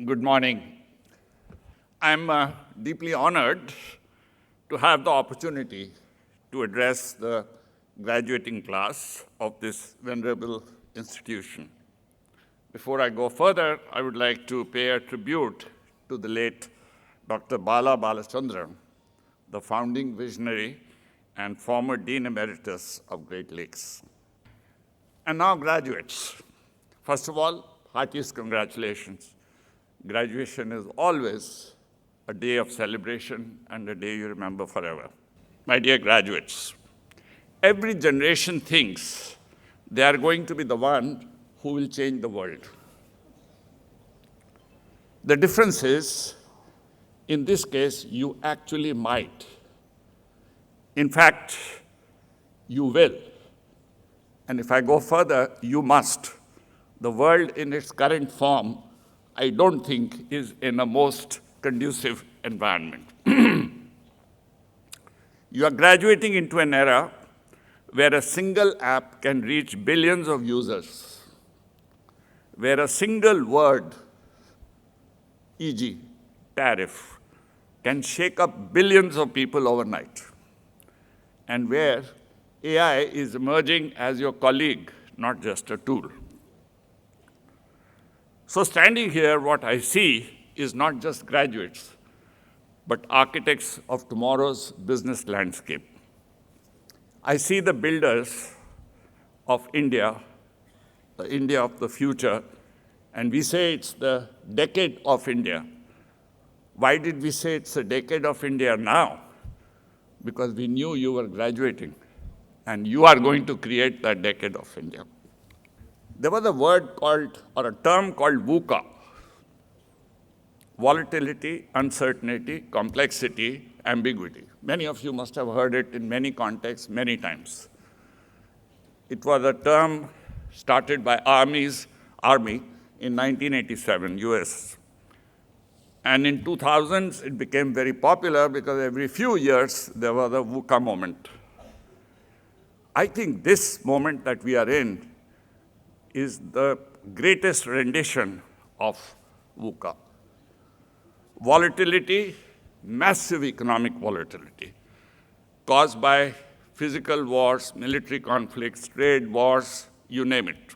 Good morning. I'm deeply honored to have the opportunity to address the graduating class of this venerable institution. Before I go further, I would like to pay a tribute to the late Dr. Bala Balachandran, the founding visionary and former Dean Emeritus of Great Lakes. And now, graduates. First of all, heartiest congratulations. Graduation is always a day of celebration and a day you remember forever. My dear graduates, every generation thinks they are going to be the one who will change the world. The difference is, in this case, you actually might. In fact, you will. And if I go further, you must. The world in its current form, I don't think, is in a most conducive environment. You are graduating into an era where a single app can reach billions of users, where a single word, e.g., tariff, can shake up billions of people overnight, and where AI is emerging as your colleague, not just a tool. So standing here, what I see is not just graduates, but architects of tomorrow's business landscape. I see the builders of India, the India of the future, and we say it's the decade of India. Why did we say it's a decade of India now? Because we knew you were graduating, and you are going to create that decade of India. There was a word called, or a term called VUCA: volatility, uncertainty, complexity, ambiguity. Many of you must have heard it in many contexts, many times. It was a term started by Army in 1987, US. And in 2000s, it became very popular because every few years, there was a VUCA moment. I think this moment that we are in is the greatest rendition of VUCA. Volatility, massive economic volatility, caused by physical wars, military conflicts, trade wars, you name it.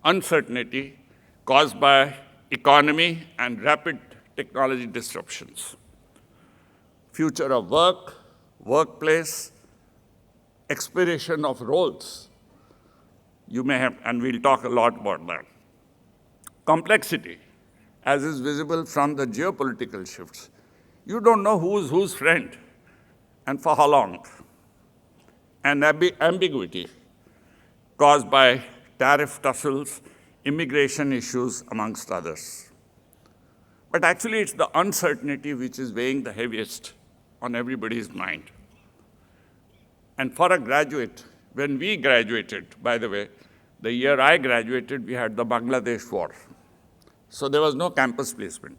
Uncertainty, caused by economy and rapid technology disruptions. Future of work, workplace, expiration of roles. You may have, and we'll talk a lot about that. Complexity, as is visible from the geopolitical shifts. You don't know who's whose friend and for how long. And ambiguity, caused by tariff tussles, immigration issues, amongst others. But actually, it's the uncertainty which is weighing the heaviest on everybody's mind. And for a graduate, when we graduated, by the way, the year I graduated, we had the Bangladesh war. So there was no campus placement.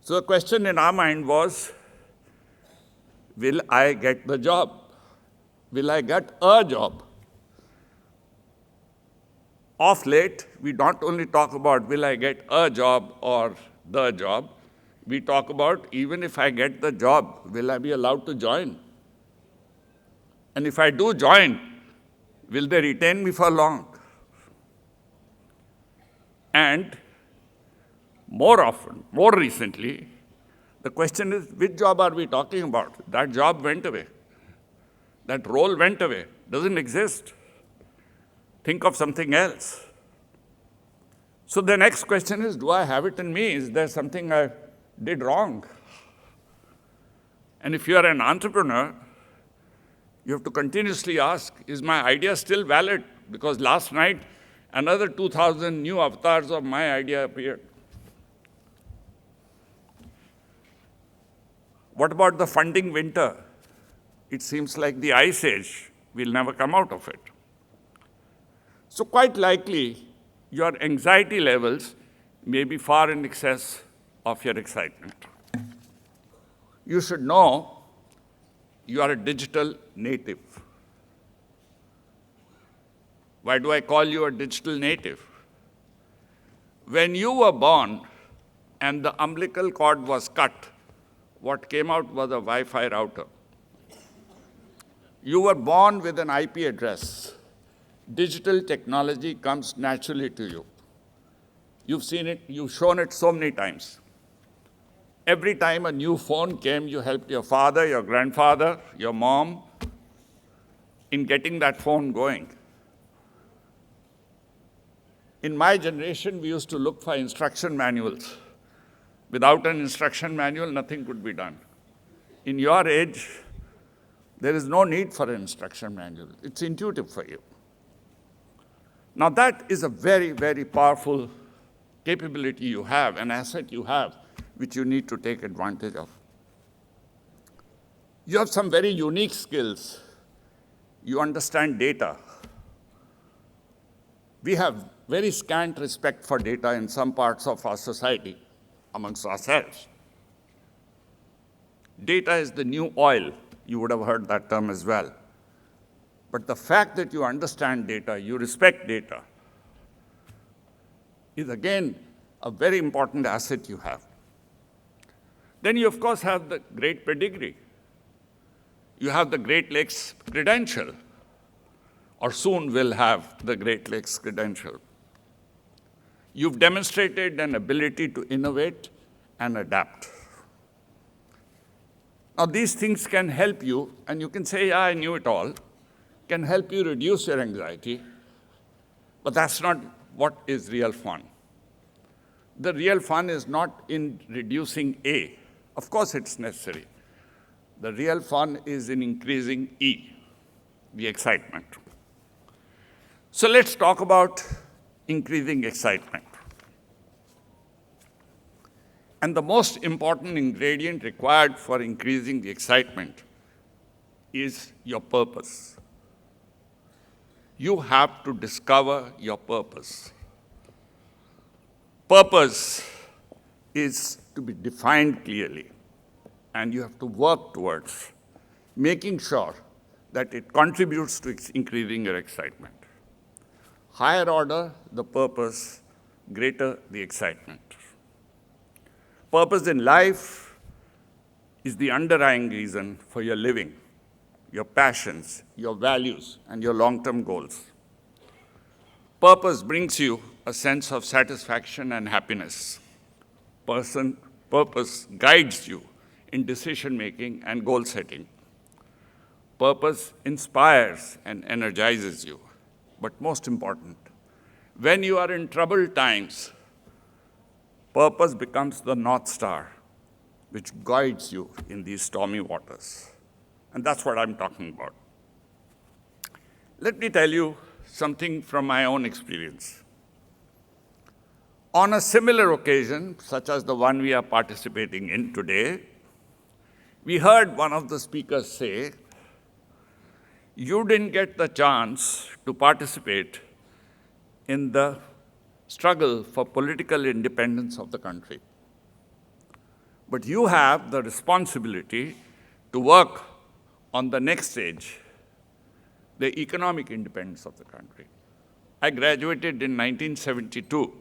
So the question in our mind was, will I get the job? Will I get a job? Of late, we not only talk about will I get a job or the job, we talk about even if I get the job, will I be allowed to join? And if I do join, will they retain me for long? And more often, more recently, the question is, which job are we talking about? That job went away. That role went away, doesn't exist. Think of something else. So the next question is, do I have it in me? Is there something I did wrong? And if you are an entrepreneur, you have to continuously ask, is my idea still valid? Because last night, another 2,000 new avatars of my idea appeared. What about the funding winter? It seems like the ice age. We'll never come out of it. So quite likely, your anxiety levels may be far in excess of your excitement. You should know you are a digital native. Why do I call you a digital native? When you were born and the umbilical cord was cut, what came out was a Wi-Fi router. You were born with an IP address. Digital technology comes naturally to you. You've seen it, you've shown it so many times. Every time a new phone came, you helped your father, your grandfather, your mom in getting that phone going. In my generation, we used to look for instruction manuals. Without an instruction manual, nothing could be done. In your age, there is no need for an instruction manual. It's intuitive for you. Now that is a very, very powerful capability you have, an asset you have, which you need to take advantage of. You have some very unique skills. You understand data. We have very scant respect for data in some parts of our society, amongst ourselves. Data is the new oil. You would have heard that term as well. But the fact that you understand data, you respect data, is again a very important asset you have. Then you, of course, have the great pedigree. You have the Great Lakes credential, or soon will have the Great Lakes credential. You've demonstrated an ability to innovate and adapt. Now, these things can help you, and you can say, yeah, I knew it all, can help you reduce your anxiety, but that's not what is real fun. The real fun is not in reducing A. Of course, it's necessary. The real fun is in increasing E, the excitement. So let's talk about increasing excitement. And the most important ingredient required for increasing the excitement is your purpose. You have to discover your purpose. Purpose is to be defined clearly, and you have to work towards making sure that it contributes to increasing your excitement. Higher order the purpose, greater the excitement. Purpose in life is the underlying reason for your living, your passions, your values, and your long-term goals. Purpose brings you a sense of satisfaction and happiness. Purpose guides you in decision-making and goal-setting. Purpose inspires and energizes you. But most important, when you are in troubled times, purpose becomes the North Star, which guides you in these stormy waters. And that's what I'm talking about. Let me tell you something from my own experience. On a similar occasion, such as the one we are participating in today, we heard one of the speakers say, you didn't get the chance to participate in the struggle for political independence of the country. But you have the responsibility to work on the next stage, the economic independence of the country. I graduated in 1972.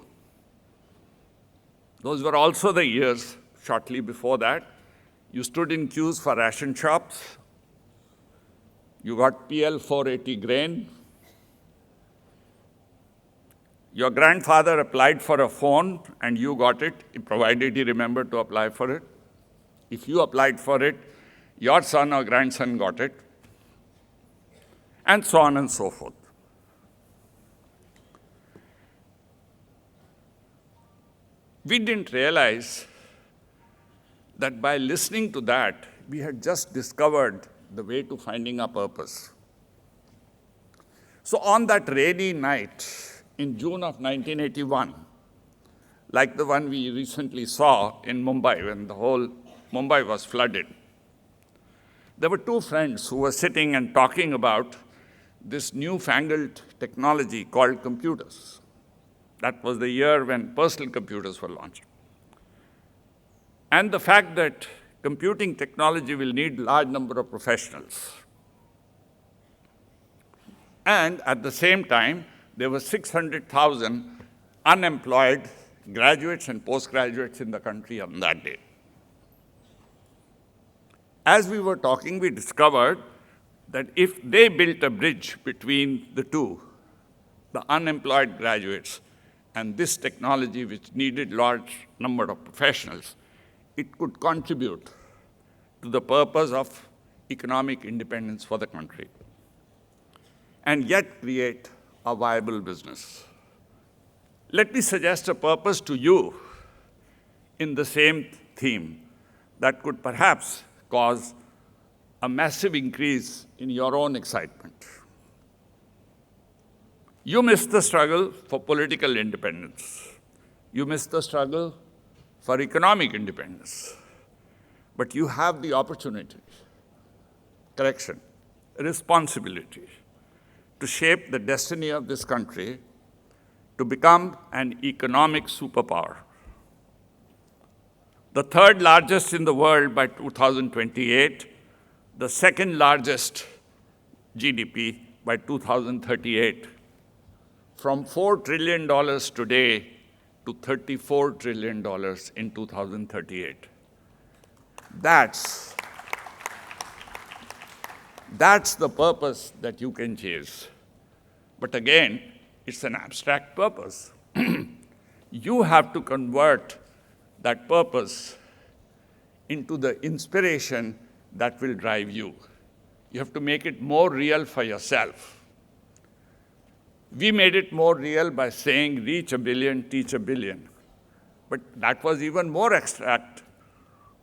Those were also the years shortly before that. You stood in queues for ration shops. You got PL 480 grain. Your grandfather applied for a phone and you got it, provided he remembered to apply for it. If you applied for it, your son or grandson got it, and so on and so forth. We didn't realize that by listening to that, we had just discovered the way to finding our purpose. So on that rainy night in June of 1981, like the one we recently saw in Mumbai when the whole Mumbai was flooded, there were two friends who were sitting and talking about this newfangled technology called computers. That was the year when personal computers were launched. And the fact that computing technology will need a large number of professionals. And at the same time, there were 600,000 unemployed graduates and postgraduates in the country on that day. As we were talking, we discovered that if they built a bridge between the two, the unemployed graduates and this technology which needed large number of professionals, it could contribute to the purpose of economic independence for the country and yet create a viable business. Let me suggest a purpose to you in the same theme that could perhaps cause a massive increase in your own excitement. You missed the struggle for political independence. You missed the struggle for economic independence. But you have the opportunity, responsibility, to shape the destiny of this country to become an economic superpower. The third largest in the world by 2028, the second largest GDP by 2038, from $4 trillion today to $34 trillion in 2038. That's the purpose that you can chase. But again, it's an abstract purpose. You have to convert that purpose into the inspiration that will drive you. You have to make it more real for yourself. We made it more real by saying, reach a billion, teach a billion. But that was even more abstract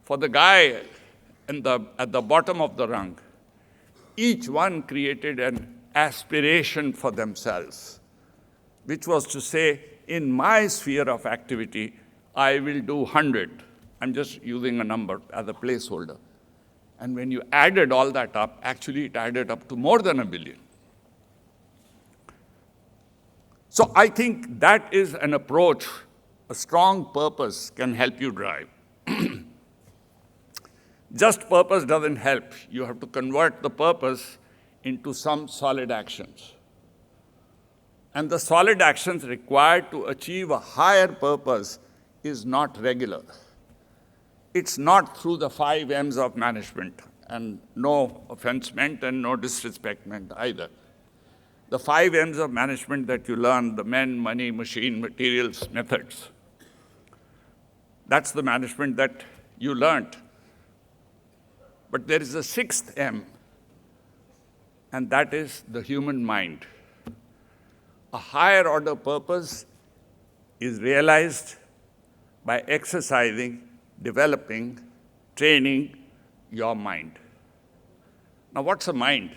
for the guy at the bottom of the rung. Each one created an aspiration for themselves, which was to say, in my sphere of activity, I will do 100. I'm just using a number as a placeholder. And when you added all that up, actually it added up to more than a billion. So I think that is an approach a strong purpose can help you drive. Just purpose doesn't help. You have to convert the purpose into some solid actions. And the solid actions required to achieve a higher purpose is not regular. It's not through the 5 M's of management, and no offense meant and no disrespect meant either. The 5 M's of management that you learn, the men, money, machine, materials, methods, that's the management that you learned. But there is a 6th M, and that is the human mind. A higher order purpose is realized by exercising, developing, training your mind. Now, what's a mind?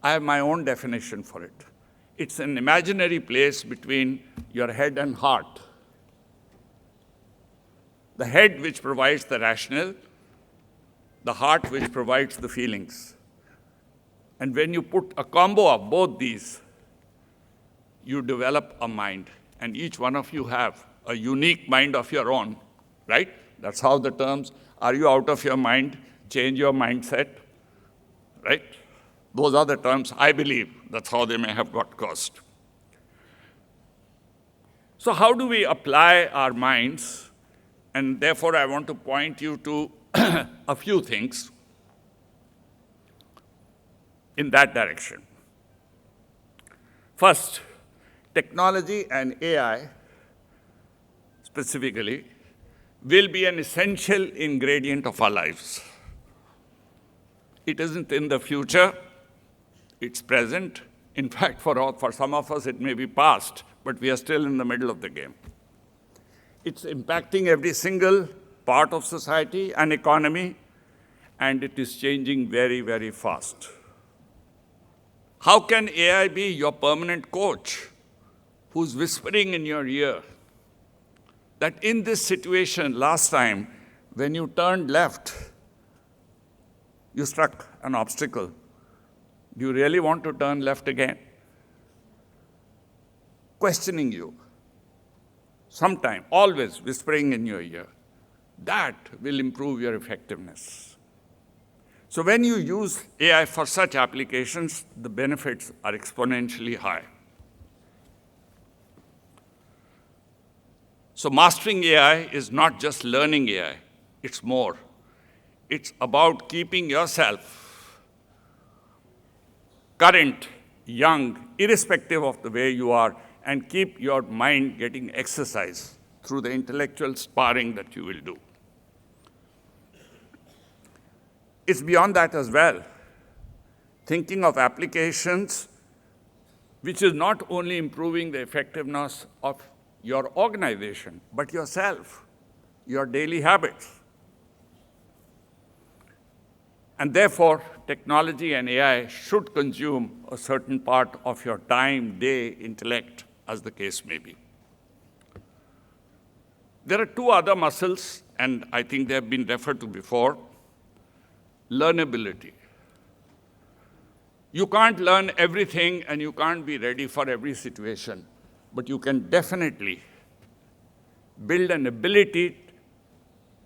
I have my own definition for it. It's an imaginary place between your head and heart. The head which provides the rational, the heart which provides the feelings. And when you put a combo of both these, you develop a mind. And each one of you have a unique mind of your own, right? That's how the terms, are you out of your mind? Change your mindset, right? Those are the terms, I believe. That's how they may have got caused. So how do we apply our minds? And therefore, I want to point you to a few things in that direction. First, technology and AI, specifically, will be an essential ingredient of our lives. It isn't in the future, it's present. In fact, for some of us, it may be past, but we are still in the middle of the game. It's impacting every single part of society and economy, and it is changing very, very fast. How can AI be your permanent coach who's whispering in your ear that in this situation last time, when you turned left, you struck an obstacle? Do you really want to turn left again? Questioning you. Sometime, always whispering in your ear. That will improve your effectiveness. So when you use AI for such applications, the benefits are exponentially high. So mastering AI is not just learning AI, it's more. It's about keeping yourself current, young, irrespective of the way you are, and keep your mind getting exercise through the intellectual sparring that you will do. It's beyond that as well. Thinking of applications which is not only improving the effectiveness of your organization, but yourself, your daily habits. And therefore, technology and AI should consume a certain part of your time, day, intellect, as the case may be. There are two other muscles, and I think they have been referred to before. Learnability. You can't learn everything and you can't be ready for every situation, but you can definitely build an ability.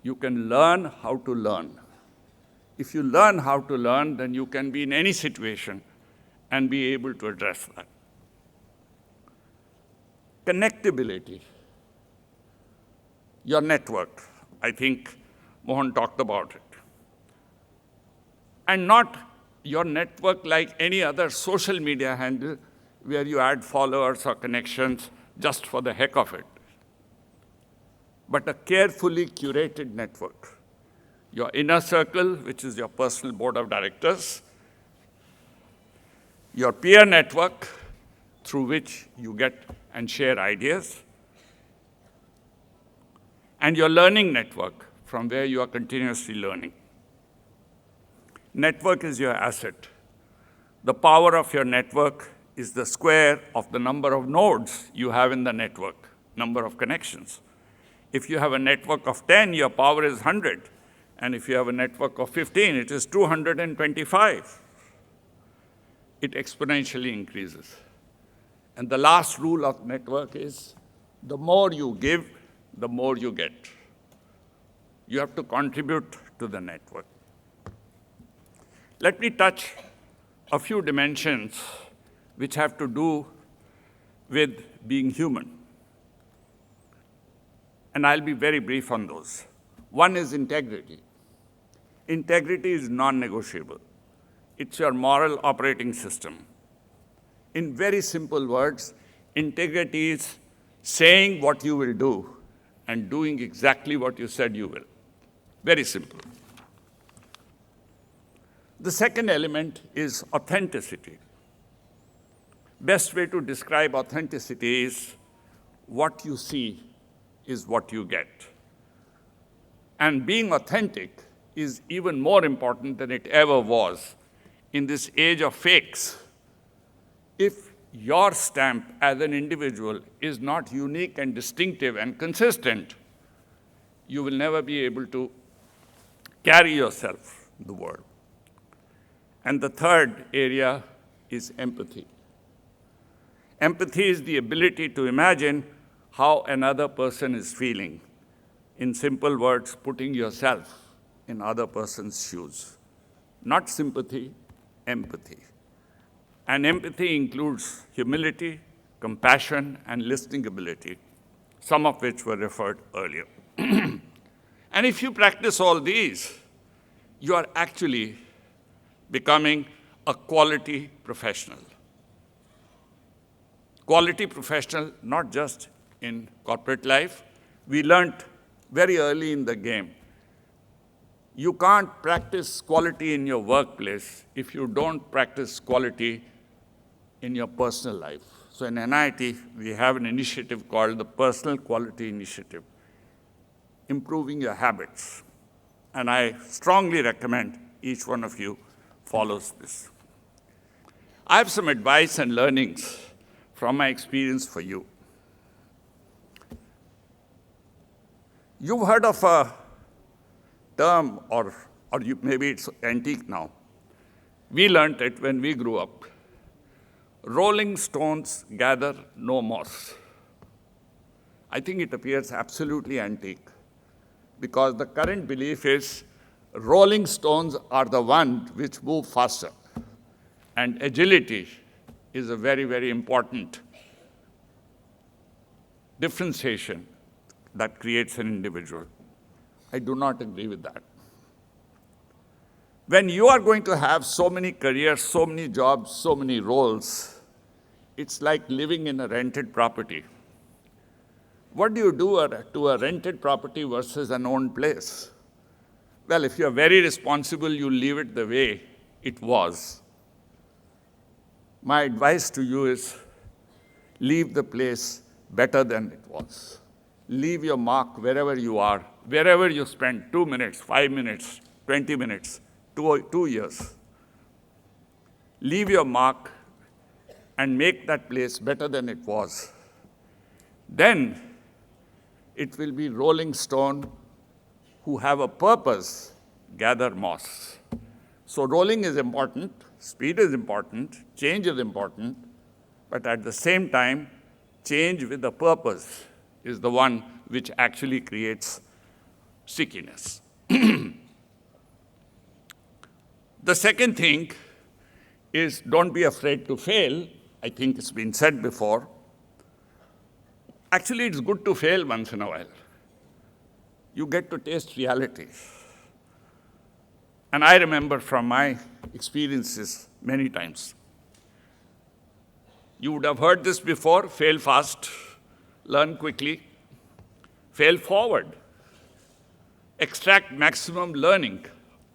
You can learn how to learn. If you learn how to learn, then you can be in any situation and be able to address that. Connectability. Your network. I think Mohan talked about it. And not your network like any other social media handle where you add followers or connections just for the heck of it, but a carefully curated network. Your inner circle, which is your personal board of directors, your peer network, through which you get and share ideas, and your learning network, from where you are continuously learning. Network is your asset. The power of your network is the square of the number of nodes you have in the network, number of connections. If you have a network of 10, your power is 100. And if you have a network of 15, it is 225. It exponentially increases. And the last rule of network is the more you give, the more you get. You have to contribute to the network. Let me touch a few dimensions which have to do with being human. And I'll be very brief on those. One is integrity. Integrity is non-negotiable. It's your moral operating system. In very simple words, integrity is saying what you will do and doing exactly what you said you will. Very simple. The second element is authenticity. Best way to describe authenticity is what you see is what you get. And being authentic is even more important than it ever was in this age of fakes. If your stamp as an individual is not unique and distinctive and consistent, you will never be able to carry yourself in the world. And the third area is empathy. Empathy is the ability to imagine how another person is feeling. In simple words, putting yourself in other person's shoes. Not sympathy, empathy. And empathy includes humility, compassion, and listening ability, some of which were referred earlier. And if you practice all these, you are actually becoming a quality professional. Quality professional, not just in corporate life. We learned very early in the game, you can't practice quality in your workplace if you don't practice quality in your personal life. So in NIT, we have an initiative called the Personal Quality Initiative, improving your habits. And I strongly recommend each one of you follows this. I have some advice and learnings from my experience for you. You've heard of a term, or maybe it's antique now. We learned it when we grew up. Rolling stones gather no moss. I think it appears absolutely antique because the current belief is rolling stones are the ones which move faster. And agility is a very, very important differentiation that creates an individual. I do not agree with that. When you are going to have so many careers, so many jobs, so many roles, it's like living in a rented property. What do you do to a rented property versus an owned place? Well, if you're very responsible, you leave it the way it was. My advice to you is leave the place better than it was. Leave your mark wherever you are, wherever you spend 2 minutes, 5 minutes, 20 minutes, 2 years. Leave your mark and make that place better than it was. Then it will be rolling stone who have a purpose gather moss. So rolling is important, speed is important, change is important, but at the same time, change with a purpose is the one which actually creates stickiness. The second thing is don't be afraid to fail. I think it's been said before. Actually, it's good to fail once in a while. You get to taste reality. And I remember from my experiences many times. You would have heard this before: fail fast, learn quickly, fail forward, extract maximum learning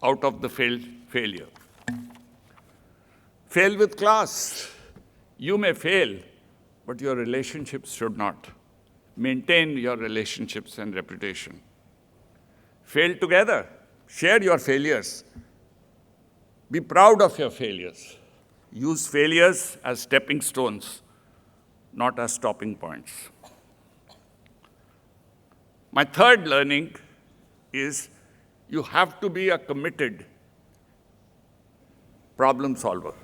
out of the failure. Fail with class. You may fail, but your relationships should not. Maintain your relationships and reputation. Fail together. Share your failures. Be proud of your failures. Use failures as stepping stones, not as stopping points. My third learning is you have to be a committed problem solver.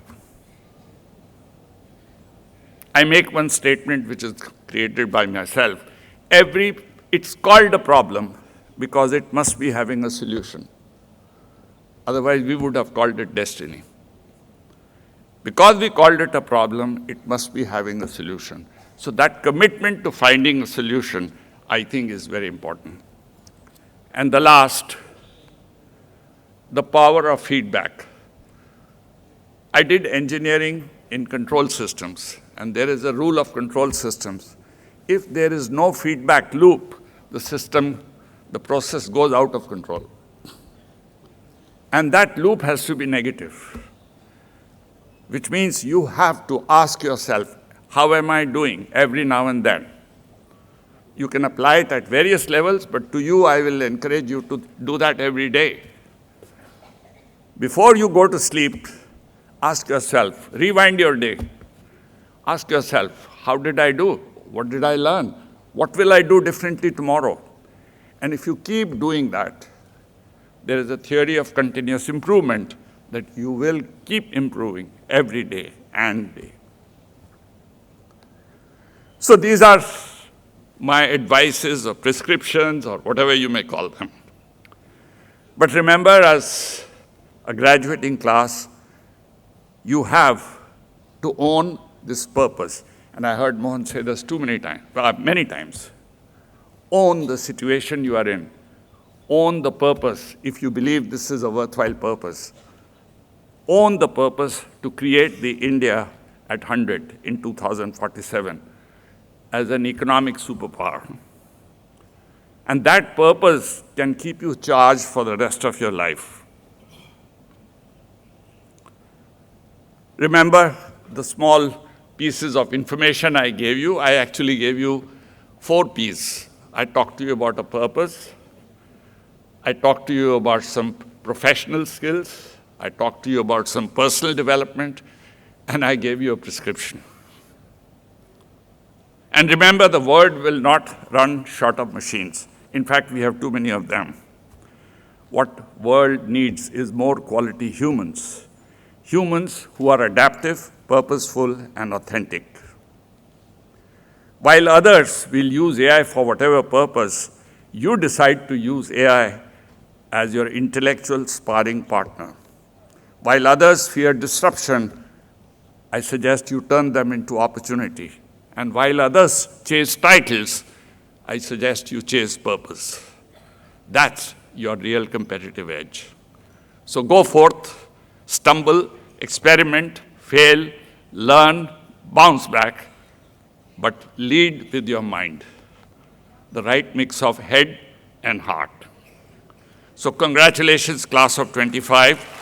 I make one statement which is created by myself. It's called a problem because it must be having a solution. Otherwise, we would have called it destiny. Because we called it a problem, it must be having a solution. So that commitment to finding a solution, I think, is very important. And the last, the power of feedback. I did engineering in control systems, and there is a rule of control systems. If there is no feedback loop, the process goes out of control. And that loop has to be negative, which means you have to ask yourself, how am I doing every now and then? You can apply it at various levels, but to you, I will encourage you to do that every day. Before you go to sleep, ask yourself, rewind your day. Ask yourself, how did I do? What did I learn? What will I do differently tomorrow? And if you keep doing that, there is a theory of continuous improvement that you will keep improving every day and day. So these are my advices or prescriptions or whatever you may call them. But remember, as a graduating class, you have to own this purpose. And I heard Mohan say this many times. Own the situation you are in. Own the purpose if you believe this is a worthwhile purpose. Own the purpose to create the India at 100 in 2047 as an economic superpower. And that purpose can keep you charged for the rest of your life. Remember the small pieces of information I gave you? I actually gave you 4 Ps. I talked to you about a purpose. I talked to you about some professional skills. I talked to you about some personal development. And I gave you a prescription. And remember, the world will not run short of machines. In fact, we have too many of them. What world needs is more quality humans. Humans who are adaptive, purposeful, and authentic. While others will use AI for whatever purpose, you decide to use AI as your intellectual sparring partner. While others fear disruption, I suggest you turn them into opportunity. And while others chase titles, I suggest you chase purpose. That's your real competitive edge. So go forth, stumble, experiment, fail, learn, bounce back, but lead with your mind, the right mix of head and heart. So congratulations, class of 25.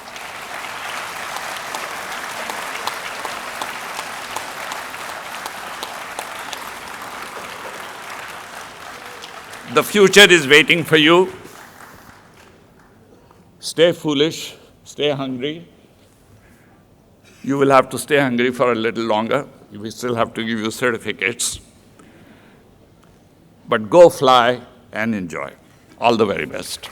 The future is waiting for you. Stay foolish, stay hungry. You will have to stay hungry for a little longer. We still have to give you certificates. But go fly and enjoy. All the very best.